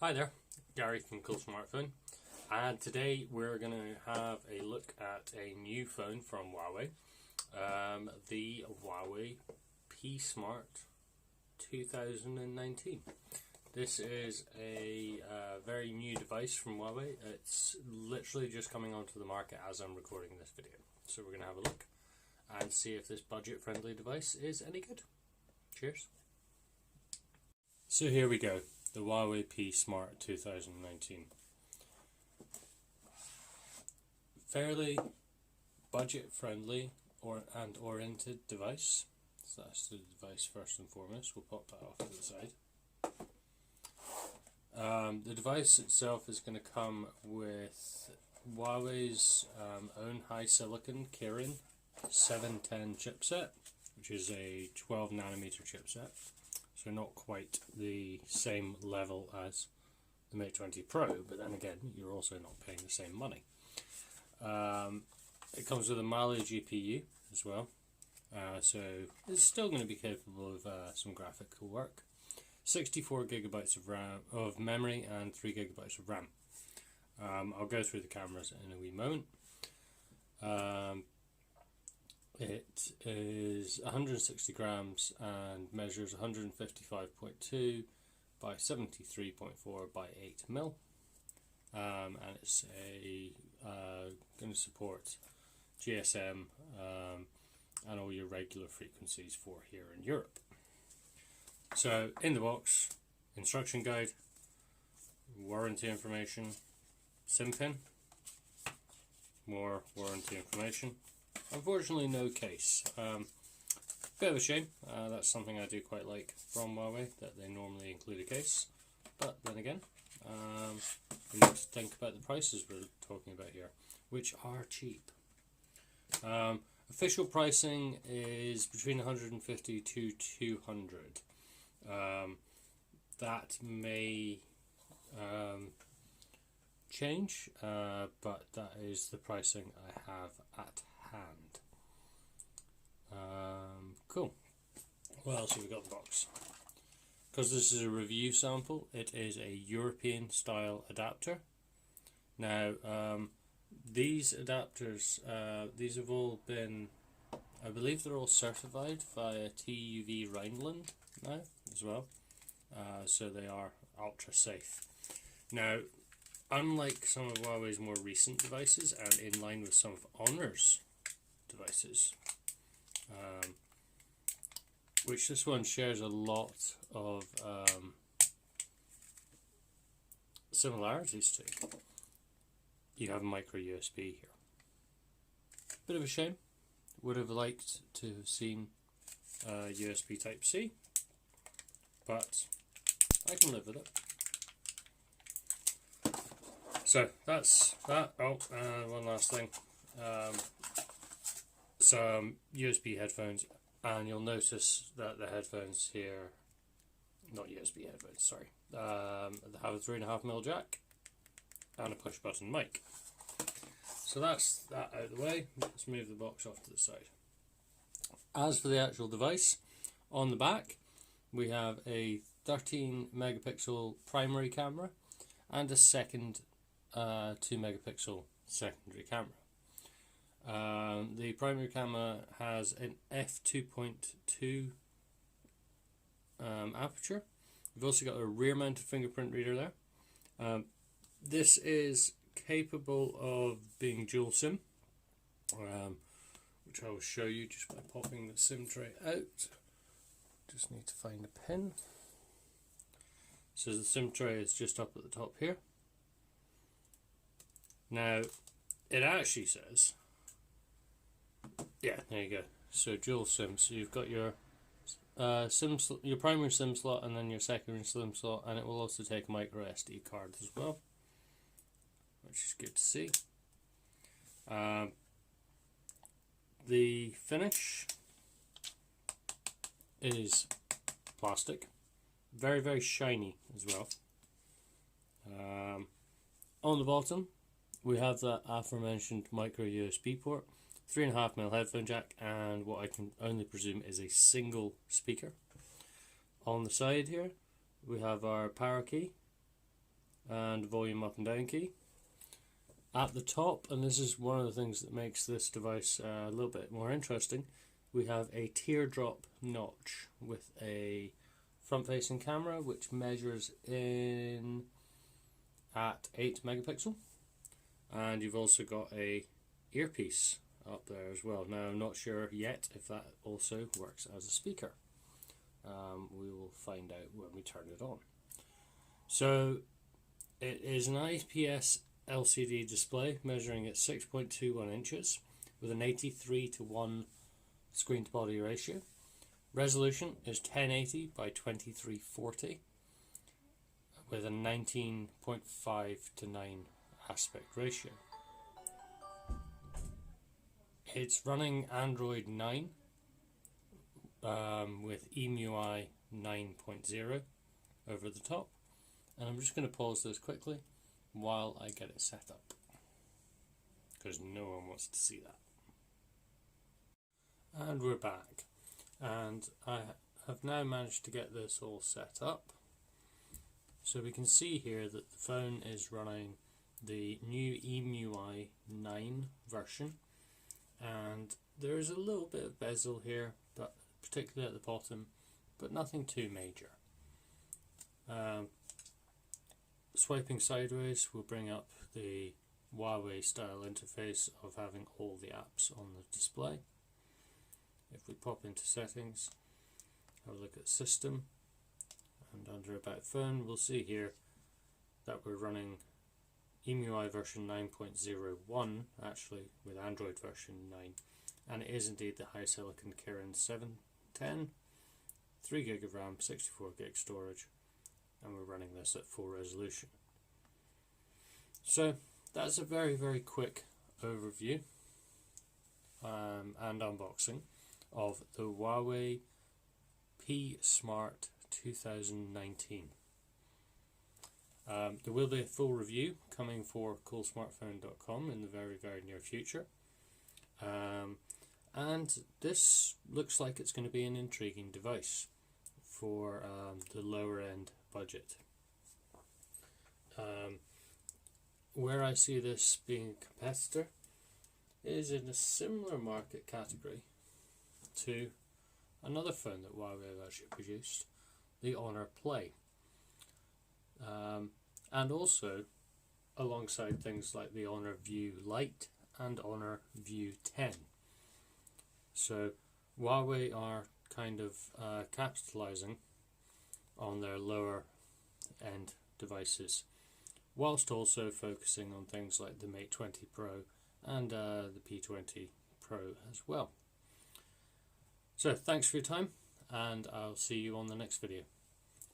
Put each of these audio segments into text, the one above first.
Hi there, Gary from Coolsmartphone, and today we're going to have a look at a new phone from Huawei, the Huawei P Smart 2019. This is a very new device from Huawei. It's literally just coming onto the market as I'm recording this video. So we're going to have a look and see if this budget-friendly device is any good. Cheers. So here we go. The Huawei P Smart 2019. Fairly budget-friendly and oriented device. So that's the device first and foremost. We'll pop that off to the side. The device itself is going to come with Huawei's own high silicon Kirin 710 chipset, which is a 12 nanometer chipset. So not quite the same level as the Mate 20 Pro, but then again, you're also not paying the same money. It comes with a Mali GPU as well, so it's still going to be capable of some graphical work. 64 gigabytes of RAM of memory and 3 gigabytes of RAM. I'll go through the cameras in a wee moment. It is 160 grams and measures 155.2 by 73.4 by 8 mil, and it's going to support GSM and all your regular frequencies for here in Europe. So in the box, instruction guide, warranty information, SIM pin, more warranty information. Unfortunately, no case. Bit of a shame. That's something I do quite like from Huawei, that they normally include a case. But then again, we need to think about the prices we're talking about here, which are cheap. Official pricing is between 150 to 200. That may change, but that is the pricing I have at hand. Cool. What else have we got in the box? Because this is a review sample, it is a European style adapter. Now, these adapters, these have all been, I believe they're all certified via TÜV Rheinland now as well, so they are ultra safe. Now, unlike some of Huawei's more recent devices, and in line with some of Honor's devices, which this one shares a lot of similarities to, you have micro USB here. Bit of a shame. Would have liked to have seen USB Type-C, but I can live with it. So that's that. Oh, one last thing. Some USB headphones, and you'll notice that the headphones here, not USB headphones, sorry, they have a 3.5mm jack and a push button mic. So that's that out of the way. Let's move the box off to the side. As for the actual device, on the back we have a 13 megapixel primary camera and a second 2 megapixel secondary camera. The primary camera has an f2.2 aperture. We've also got a rear mounted fingerprint reader there. This is capable of being dual SIM, which I will show you just by popping the SIM tray out. Just need to find a pin. So the SIM tray is just up at the top here. Now, it actually says, yeah, there you go. So dual SIM. So you've got your your primary SIM slot and then your secondary SIM slot, and it will also take a micro SD card as well, which is good to see. The finish is plastic, very, very shiny as well. On the bottom we have that aforementioned micro USB port, 3.5mm headphone jack, and what I can only presume is a single speaker. On the side here we have our power key, and volume up and down key. At the top, and this is one of the things that makes this device a little bit more interesting, we have a teardrop notch with a front-facing camera which measures in at 8 megapixel, and you've also got a earpiece up there as well. Now I'm not sure yet if that also works as a speaker. We will find out when we turn it on. So it is an IPS LCD display measuring at 6.21 inches with an 83:1 screen to body ratio. Resolution is 1080 by 2340 with a 19.5:9 aspect ratio. It's running Android 9 with EMUI 9.0 over the top, and I'm just going to pause this quickly while I get it set up, because no one wants to see that. And we're back, and I have now managed to get this all set up. So we can see here that the phone is running the new EMUI 9 version, and there is a little bit of bezel here, but particularly at the bottom, but nothing too major. Swiping sideways will bring up the Huawei style interface of having all the apps on the display. If we pop into settings, have a look at system, and under about phone we'll see here that we're running EMUI version 9.01 actually with Android version 9, and it is indeed the HiSilicon Kirin 710, 3GB of RAM, 64GB storage, and we're running this at full resolution. So that's a very quick overview and unboxing of the Huawei P Smart 2019. There will be a full review coming for Coolsmartphone.com in the very near future, and this looks like it's going to be an intriguing device for the lower end budget. Where I see this being a competitor is in a similar market category to another phone that Huawei have actually produced, the Honor Play, and also alongside things like the Honor View Lite and Honor View 10. So Huawei are kind of capitalizing on their lower end devices, whilst also focusing on things like the Mate 20 Pro and the P20 Pro as well. So thanks for your time, and I'll see you on the next video.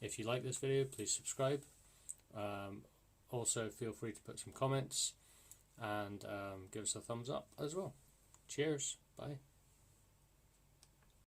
If you like this video, please subscribe. Also feel free to put some comments and give us a thumbs up as well. Cheers, bye.